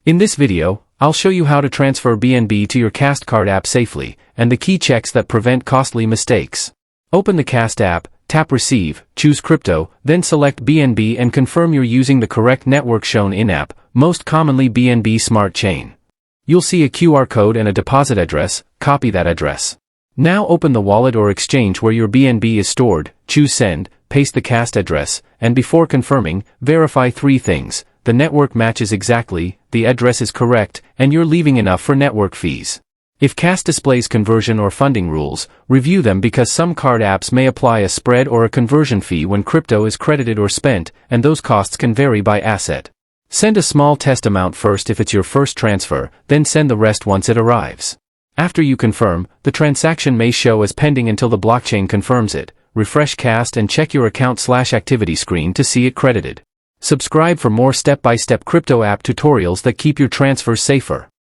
In this video, I'll show you how to transfer BNB to your Kast Card app safely, and the key checks that prevent costly mistakes. Open the Kast app, tap Receive, choose Crypto, then select BNB and confirm you're using the correct network shown in-app, most commonly BNB Smart Chain. You'll see a QR code and a deposit address. Copy that address. Now open the wallet or exchange where your BNB is stored, choose Send, paste the Kast address, and before confirming, verify 3 things. The network matches exactly, the address is correct, and you're leaving enough for network fees. If Kast displays conversion or funding rules, review them because some card apps may apply a spread or a conversion fee when crypto is credited or spent, and those costs can vary by asset. Send a small test amount first if it's your first transfer, then send the rest once it arrives. After you confirm, the transaction may show as pending until the blockchain confirms it. Refresh Kast and check your account/activity screen to see it credited. Subscribe for more step-by-step crypto app tutorials that keep your transfers safer.